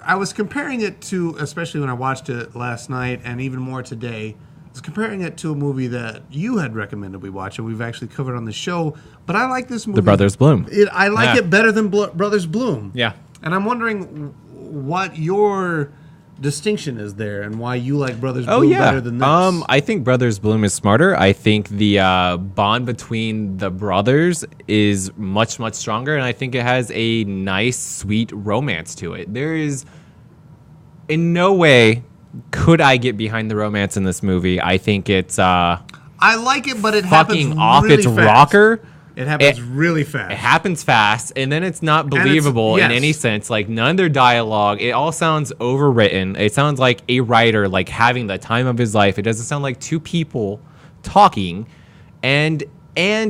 I was comparing it to, especially when I watched it last night and even more today, I was comparing it to a movie that you had recommended we watch and we've actually covered on the show. But I like this movie. The Brothers Bloom. I like Yeah. it better than Brothers Bloom. Yeah. And I'm wondering what your distinction is there and why you like Brothers Bloom better than this. I think Brothers Bloom is smarter. I think the bond between the brothers is much, much stronger, and I think it has a nice, sweet romance to it. There is, in no way, could I get behind the romance in this movie. I think it's I like it, but it happens fucking off really its fast. rocker. It happens really fast. It happens fast, and then it's not it's- believable in yes. any sense. Like none of their dialogue, it all sounds overwritten. It sounds like a writer like having the time of his life. It doesn't sound like two people talking, and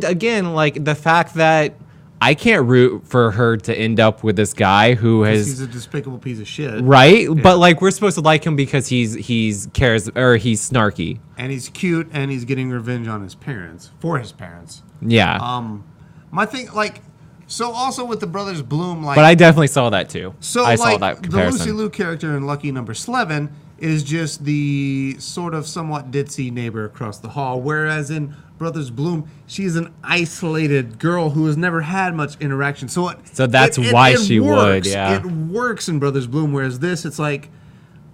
again, like the fact that I can't root for her to end up with this guy who has He's a despicable piece of shit. right, but like we're supposed to like him because he's cares or he's snarky. And he's cute, and he's getting revenge on his parents, for his parents. Yeah, My thing, like, so also with the Brothers Bloom, like, but I definitely saw that too. so I like saw that the comparison. Lucy Liu character in Lucky Number Slevin is just the sort of somewhat ditzy neighbor across the hall, whereas in Brothers Bloom, she's an isolated girl who has never had much interaction. So that's why she would, works. yeah. It works in Brothers Bloom, whereas this, it's like,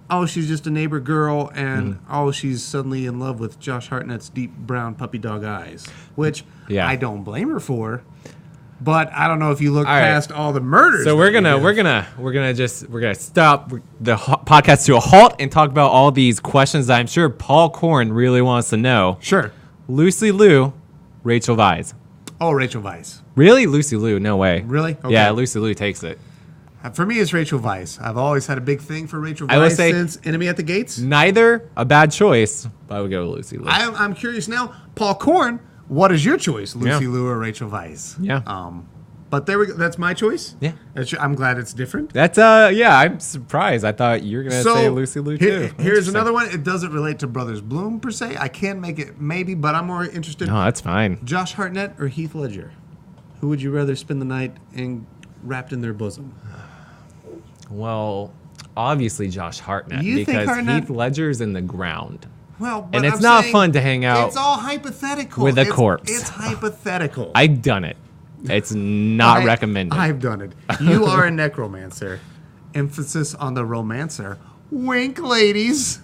oh, she's just a neighbor girl, and oh, she's suddenly in love with Josh Hartnett's deep brown puppy dog eyes, which Yeah. I don't blame her for. But I don't know if you look All right. past all the murders. So that we're you gonna did. stop the podcast to a halt and talk about all these questions that I'm sure Paul Korn really wants to know. Sure. Lucy Liu, Rachel Weisz. Oh, Rachel Weisz. Really, Lucy Liu? No way. Really? Okay. Yeah, Lucy Liu takes it. For me, it's Rachel Weisz. I've always had a big thing for Rachel I would Weisz say- since Enemy at the Gates. Neither a bad choice, but I would go with Lucy Liu. I'm curious now, Paul Korn. What is your choice, Lucy Yeah. Liu or Rachel Weisz? Yeah. But there we go. That's my choice. Yeah. I'm glad it's different. That's yeah. I'm surprised. I thought you were gonna say Lucy Liu too. Here's Interesting. another one. It doesn't relate to Brothers Bloom per se. I can make it maybe, but I'm more interested. No, that's fine. Josh Hartnett or Heath Ledger? Who would you rather spend the night wrapped in their bosom? Well, obviously Josh Hartnett You think because Hartnett- Heath Ledger's in the ground. Well, And but it's I'm not saying fun to hang out It's all hypothetical with a It's- corpse. It's hypothetical. I've done it. It's not recommended. I've done it. You are a necromancer. Emphasis on the romancer. Wink, ladies.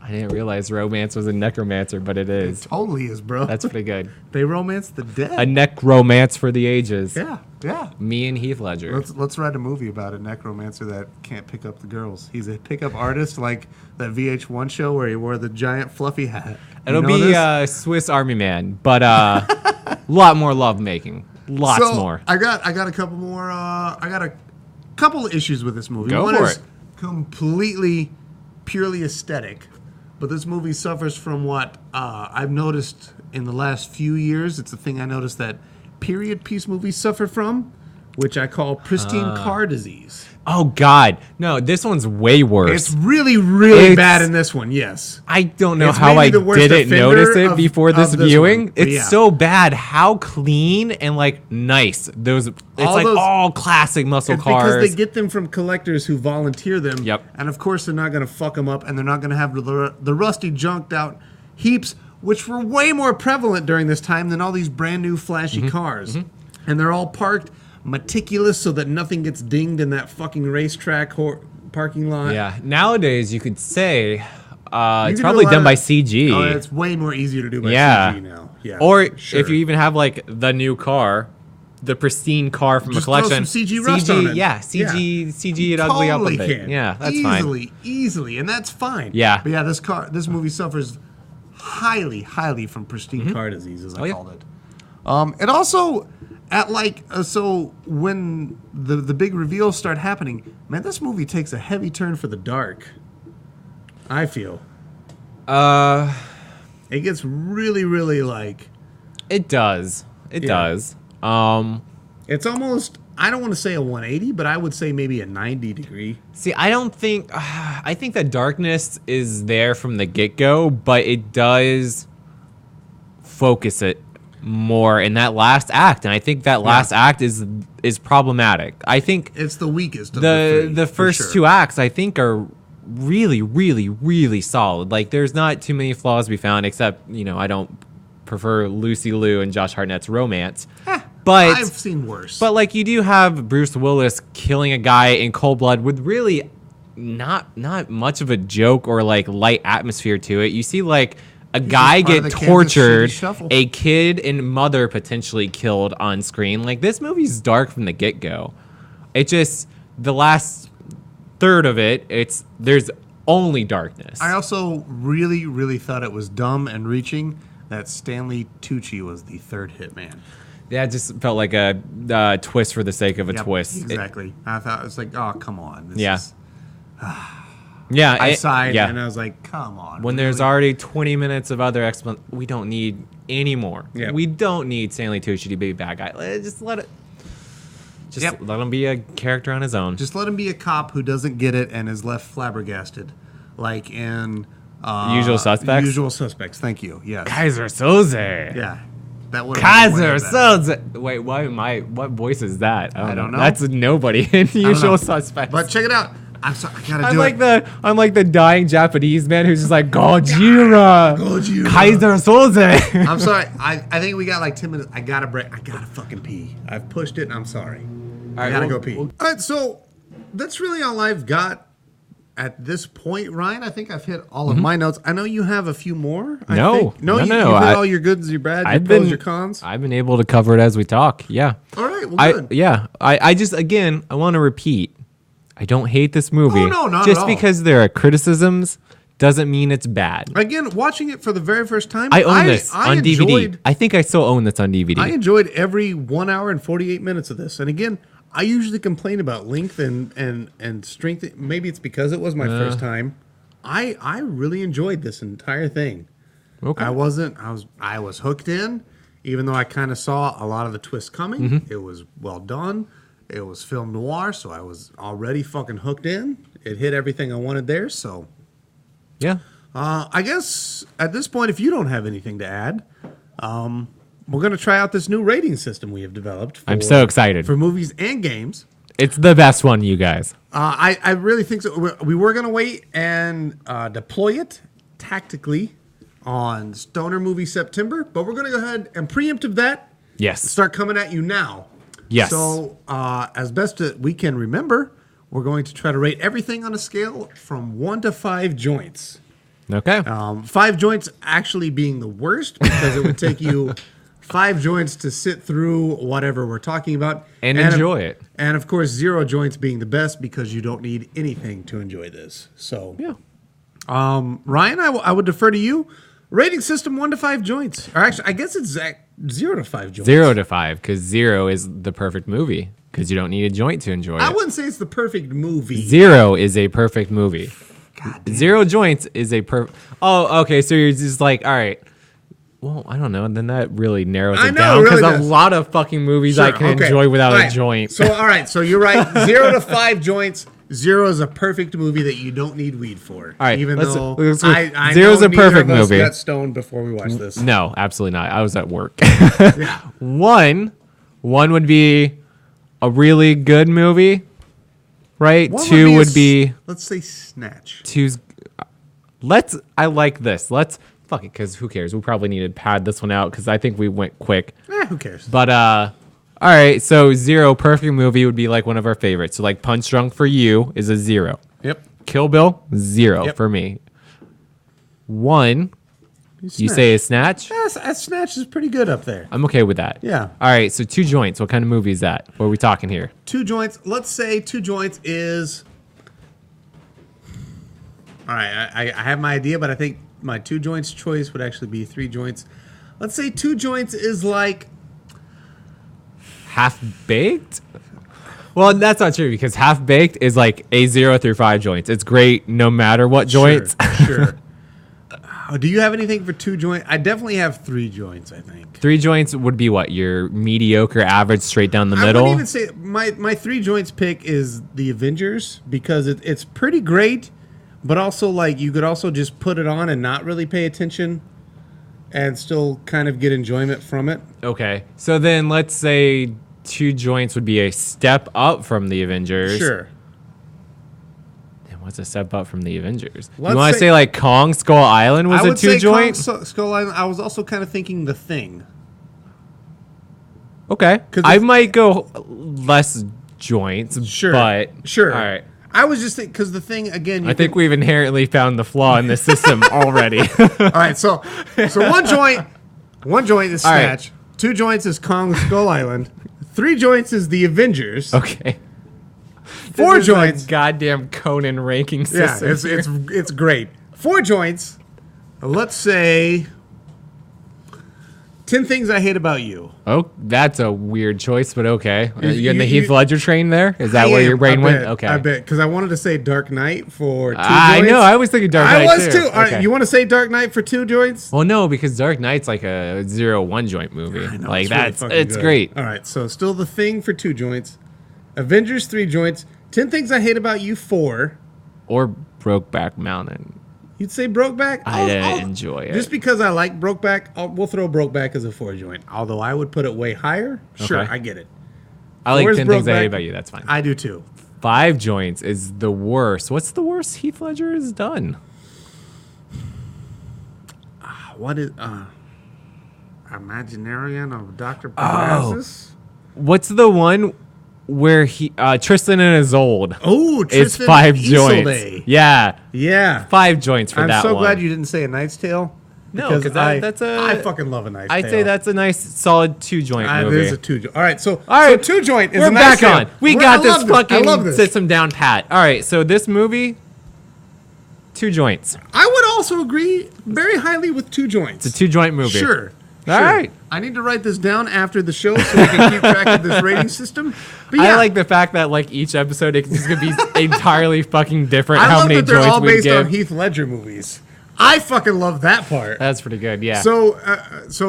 I didn't realize romance was a necromancer, but it is. Totally is, bro. That's pretty good. They romance the dead. A necromance for the ages. Yeah, yeah. Me and Heath Ledger. Let's write a movie about a necromancer that can't pick up the girls. He's a pickup artist, like that VH1 show where he wore the giant fluffy hat. You It'll know be this? Swiss Army Man, but a lot more love making. Lots So, more. I got a couple more. I got a couple of issues with this movie. Go One for is it. completely, purely aesthetic, but this movie suffers from what I've noticed in the last few years. It's a thing I noticed that period piece movies suffer from, which I call pristine car disease. Oh God, no! This one's way worse. It's really, really bad in this one. Yes, I don't know It's how I maybe the worst didn't notice offender it before this of this viewing. one, but It's yeah. so bad. How clean and like nice those. It's all classic muscle it's cars. because they get them from collectors who volunteer them. Yep. And of course, they're not going to fuck them up, and they're not going to have the rusty, junked out heaps, which were way more prevalent during this time than all these brand new flashy cars. And they're all parked meticulous so that nothing gets dinged in that fucking racetrack parking lot. Yeah. Nowadays, you could say it's can do probably a lot done of- by CG. Oh, it's way more easier to do by Yeah. CG now. Yeah. Or sure. if you even have like the new car, the pristine car from Just a collection. throw some CG rust on it. Yeah, CG it ugly up a Totally bit. can. Yeah, that's fine. Easily, and that's fine. Yeah. But yeah, this movie suffers highly from pristine car disease, as I yeah. called it. It also, at like, so when the big reveals start happening, man, this movie takes a heavy turn for the dark. I feel. It gets really like. It does. It Yeah. does. It's almost. I don't want to say a 180, but I would say maybe a 90 degree. See, I don't think. I think the darkness is there from the get go, but it does focus it more in that last act, and I think that last act is problematic. I think It's the weakest of the the three, for first sure. two acts I think are really solid. Like there's not too many flaws to be found, except I don't prefer Lucy Liu and Josh Hartnett's romance. But I've seen worse. But like you do have Bruce Willis killing a guy in cold blood with really not much of a joke or like light atmosphere to it. You see like a guy part of get the Kansas tortured, City Shuffle. a kid and mother potentially killed on screen. Like this movie's dark from the get go. It just the last third of it, there's only darkness. I also really thought it was dumb and reaching that Stanley Tucci was the third hitman. Yeah, it just felt like a twist for the sake of a Yep, twist. Exactly. I thought it was like, oh, come on. This Yeah. is- Yeah, I sighed yeah. and I was like, come on. When there's really? already 20 minutes of other explanation, we don't need any more. Yep. We don't need Stanley Tucci to be a bad guy. Just let it. Just let him be a character on his own. Just let him be a cop who doesn't get it and is left flabbergasted. Like in... Usual Suspects? Usual Suspects, thank you. Yes. Kaiser Soze. Yeah. That would Kaiser Soze. Wait, what voice is that? I don't know. That's nobody in don't know. Usual Suspects. But check it out. I'm sorry, I gotta I'm do like it. I'm like the dying Japanese man who's just like Gojira. Gojira. Kaiser Soze. I'm sorry. I think we got like 10 minutes. I gotta break. I gotta fucking pee. I've pushed it and I'm sorry. I gotta go pee. All right, so that's really all I've got at this point, Ryan. I think I've hit all of my notes. I know you have a few more. I No. think. No, you no, hit all your goods, your bads, your pros, your cons. I've been able to cover it as we talk. Yeah. All right, well, good. I just again I want to repeat. I don't hate this movie. Oh, no, not at just all. because there are criticisms doesn't mean it's bad. Again, watching it for the very first time, I own this on DVD. enjoyed- I think I still own this on DVD. I enjoyed every 1 hour and 48 minutes of this. And again, I usually complain about length and strength. Maybe it's because it was my first time. I really enjoyed this entire thing. Okay. I was hooked in, even though I kind of saw a lot of the twists coming. It was well done. It was film noir, so I was already fucking hooked in. It hit everything I wanted there. So Yeah. I guess at this point, if you don't have anything to add, we're going to try out this new rating system we have developed. I'm so excited. For movies and games. It's the best one, you guys. I really think so. We were going to wait and deploy it tactically on Stoner Movie September, but we're going to go ahead and preemptive that. Yes. Start coming at you now. Yes. So as best as we can remember, we're going to try to rate everything on a scale from 1 to 5 joints. Okay. 5 joints actually being the worst because it would take you 5 joints to sit through whatever we're talking about. And enjoy it. And of course, 0 joints being the best because you don't need anything to enjoy this. So, Yeah. Ryan, I would defer to you. Rating system 1 to 5 joints. Or actually, I guess it's 0 to 5 joints. 0 to 5, because 0 is the perfect movie, because you don't need a joint to enjoy I it. wouldn't say it's the perfect movie. 0 is a perfect movie. God damn. 0 joints is a perfect. Oh, okay. So you're just like, all right, Well, I don't know. And then that really narrows I it know, down it because really a does. lot of fucking movies I can enjoy without All a right. joint. So, all right. So you're right. 0 to 5 joints. 0 is a perfect movie that you don't need weed for. All right, Even let's- though let's- I Zero's know a neither perfect of us movie. got stoned before we watched this. No, absolutely not. I was at work. Yeah. One would be a really good movie, right? One Two would a be let's say Snatch. two's. I like this. Fuck it, because who cares? We probably need to pad this one out because I think we went quick. Who cares? But all right. So 0 perfect movie would be like one of our favorites. So like Punch Drunk for you is a 0. Yep. Kill Bill 0 Yep. for me. 1 you say is Snatch. Yes, Snatch is pretty good up there. I'm okay with that. Yeah. All right. So 2 joints. What kind of movie is that? What are we talking here? 2 joints. Let's say 2 joints is. All right, I have my idea, but I think my 2 joints choice would actually be 3 joints. Let's say 2 joints is like. Half Baked? Well, that's not true because Half Baked is like a 0 through 5 joints. It's great no matter what joints. Sure. Do you have anything for 2 joints? I definitely have 3 joints, I think. 3 joints would be what? Your mediocre, average, straight down the I middle? wouldn't even say my 3 joints pick is the Avengers because it's pretty great, but also like you could also just put it on and not really pay attention and still kind of get enjoyment from it. Okay. So then let's say 2 joints would be a step up from the Avengers. Sure. Then what's a step up from the Avengers? Let's you want to say- say like Kong Skull Island was I a would 2 say joint? Skull Island. I was also kind of thinking The Thing. Okay. 'Cause I it's- might go less joints. Sure. But Sure. All right. I was just thinking because The Thing again. I think we've inherently found the flaw in the system already. All right, so 1 joint is All right. Snatch. 2 joints is Kong Skull Island. 3 joints is the Avengers. Okay. 4 This is like joints. goddamn Conan ranking Yeah, system. it's great. 4 joints. Let's say 10 Things I Hate About You. Oh, that's a weird choice, but okay. Are you in the you- Heath Ledger train there? Is that I where am, your brain I went? bet, Okay. I bet because I wanted to say Dark Knight for 2 I joints. know. I was thinking Dark Knight I was too. All right, Okay. you want to say Dark Knight for 2 joints? Well, no, because Dark Knight's like a 0-1 joint movie. I know, Like it's really that's fucking it's good. great. All right, so still The Thing for 2 joints. Avengers 3 joints. 10 Things I Hate About You 4. Or Brokeback Mountain. You'd say Brokeback? I didn't enjoy it. Just because I like Brokeback, we'll throw Brokeback as a 4 joint. Although I would put it way higher. Sure, Okay. I get it. I like Where's 10 Things I Brokeback? Hate About You. That's fine. I do too. 5 joints is the worst. What's the worst Heath Ledger has done? What is Imaginarium of Dr. Parnassus? What's the one where he Tristan and Isolde? Oh, It's Tristan 5 Isolde. joints. Yeah. Yeah. 5 joints for I'm that so one. glad you didn't say A Knight's Tale. No, because 'cause that's a- I fucking love A Knight's Tale. I'd say that's a nice solid 2 joint movie. There's a 2 joint. All right, so All right, so 2 joint is We're A Knight's back Tale. on. We I got this love I fucking love this. system down pat. All right, so this movie, 2 joints. I would also agree very highly with 2 joints. It's a 2 joint movie. Sure. All right. I need to write this down after the show so we can keep track of this rating system. But yeah, I like the fact that like each episode it's just gonna be entirely fucking different. I how love many that they're joints all we based on give. Heath Ledger movies. I fucking love that part. That's pretty good. Yeah. So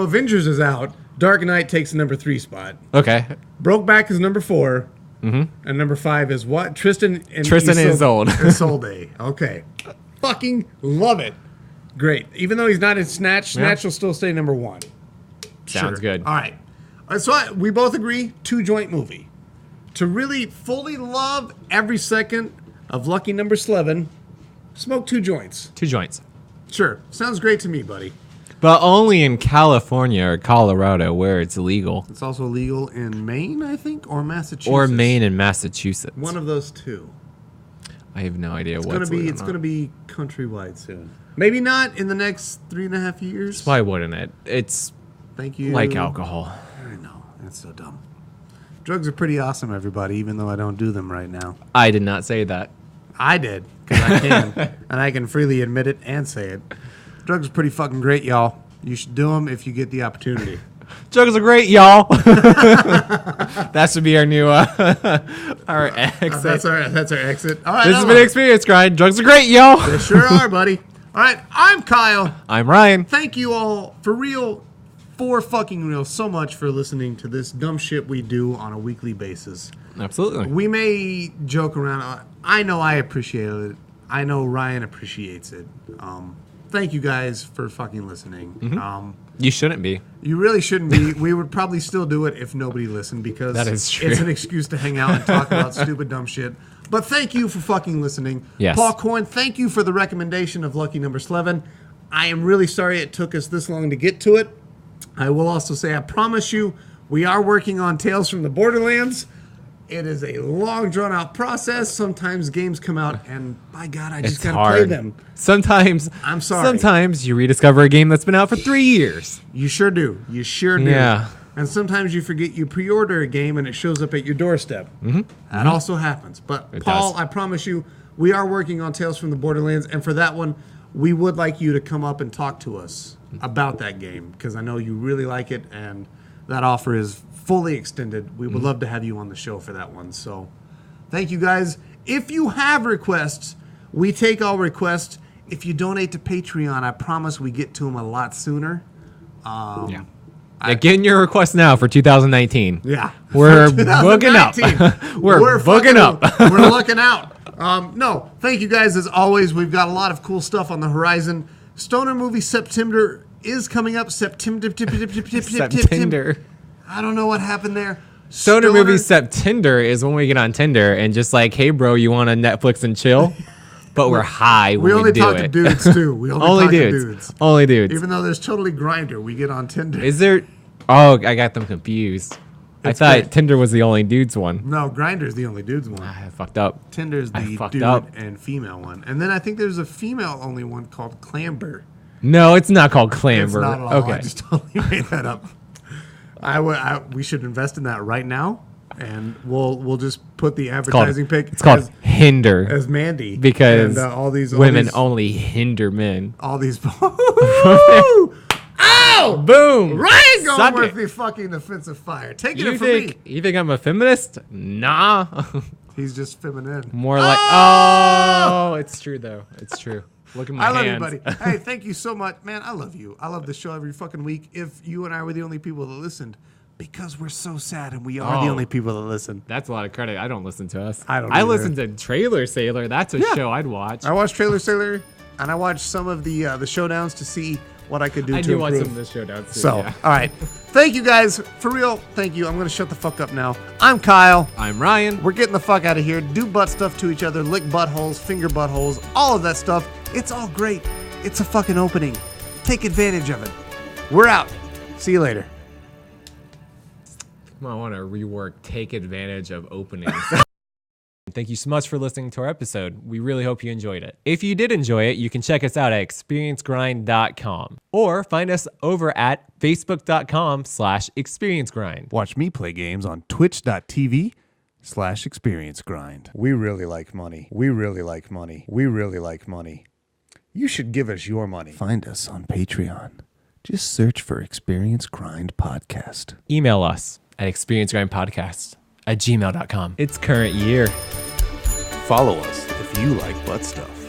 Avengers is out. Dark Knight takes the number 3 spot. okay. Brokeback is number 4. And number 5 is what? Tristan and Isolde. Isolde. Okay. Fucking love it. Great. Even though he's not in Snatch, Snatch will still stay number 1. Sounds good. All right. So we both agree 2 joint movie. To really fully love every second of Lucky Number Slevin, smoke 2 joints. 2 joints. Sure. Sounds great to me, buddy. But only in California or Colorado where it's legal. It's also legal in Maine, I think, or Massachusetts. Or Maine and Massachusetts. One of those 2. I have no idea It's what's gonna be legal it's or gonna not. be countrywide soon. Maybe not in the next 3.5 years. Why wouldn't it? It's Thank you. like alcohol. I know. That's so dumb. Drugs are pretty awesome, everybody, even though I don't do them right now. I did not say that. I did, because I can. And I can freely admit it and say it. Drugs are pretty fucking great, y'all. You should do them if you get the opportunity. Drugs are great, y'all. That should be our new our exit. That's our exit. All right. This has been Experience Grind. Drugs are great, y'all. They sure are, buddy. All right, I'm Kyle. I'm Ryan. Thank you all for fucking real, so much for listening to this dumb shit we do on a weekly basis. Absolutely. We may joke around. I know I appreciate it. I know Ryan appreciates it. Thank you guys for fucking listening. Mm-hmm. You shouldn't be. You really shouldn't be. We would probably still do it if nobody listened because that is true. It's an excuse to hang out and talk about stupid, dumb shit. But thank you for fucking listening. Yes. Paul Corn, thank you for the recommendation of Lucky Number Slevin. I am really sorry it took us this long to get to it. I will also say, I promise you, we are working on Tales from the Borderlands. It is a long, drawn-out process. Sometimes games come out, and by God, I just gotta play them. Sometimes, I'm sorry. Sometimes you rediscover a game that's been out for 3 years. You sure do. You sure do. Yeah. And sometimes you forget you pre-order a game and it shows up at your doorstep. Mm-hmm. That also happens. But it Paul, does. I promise you, we are working on Tales from the Borderlands, and for that one, we would like you to come up and talk to us about that game because I know you really like it, and that offer is fully extended. We would love to have you on the show for that one. So thank you guys. If you have requests, we take all requests. If you donate to Patreon, I promise we get to them a lot sooner. Yeah, get in your request now for 2019. Yeah. We're booking up. We're booking up. We're looking out. No, thank you guys as always. We've got a lot of cool stuff on the horizon. Stoner Movie September is coming up. September. I don't know what happened there. Stoner Movie September is when we get on Tinder and just like, hey, bro, you want to Netflix and chill? But we're high when we do it. We only talk to dudes, too. We only talk to dudes. Only dudes. Even though there's totally Grindr, we get on Tinder. Is there? Oh, I got them confused. I thought Tinder was the only dudes one. No, Grindr's the only dudes one. I fucked up. Tinder's the dude and female one. And then I think there's a female only one called Clamber. No, it's not called Clamber. It's not at all. Okay. I just totally made that up. We should invest in that right now, and we'll just put the advertising pic. It's called Hinder as Mandy because and, all these women only hinder men. All these. Ow! Boom! Ryan going with the fucking offensive fire. Take it from me. You think I'm a feminist? Nah. He's just feminine. More like, oh, it's true though. It's true. Look at my hands. I love you, buddy. Hey, thank you so much. Man, I love you. I love the show every fucking week. If you and I were the only people that listened, because we're so sad and we are the only people that listen. That's a lot of credit. I don't listen to us. I don't I either. listen to Trailer Sailor. That's a show I'd watch. I watch Trailer Sailor, and I watch some of the showdowns to see what I could do to improve. I do watch some of the showdowns too. So, all right. Thank you guys. For real, thank you. I'm going to shut the fuck up now. I'm Kyle. I'm Ryan. We're getting the fuck out of here. Do butt stuff to each other. Lick buttholes, finger buttholes, all of that stuff. It's all great. It's a fucking opening. Take advantage of it. We're out. See you later. I want to rework take advantage of openings. Thank you so much for listening to our episode. We really hope you enjoyed it. If you did enjoy it, you can check us out at experiencegrind.com or find us over at facebook.com/experiencegrind. Watch me play games on twitch.tv/experiencegrind. We really like money. We really like money. We really like money. You should give us your money. Find us on Patreon. Just search for Experience Grind Podcast. Email us at experiencegrindpodcast@gmail.com. It's current year. Follow us if you like butt stuff.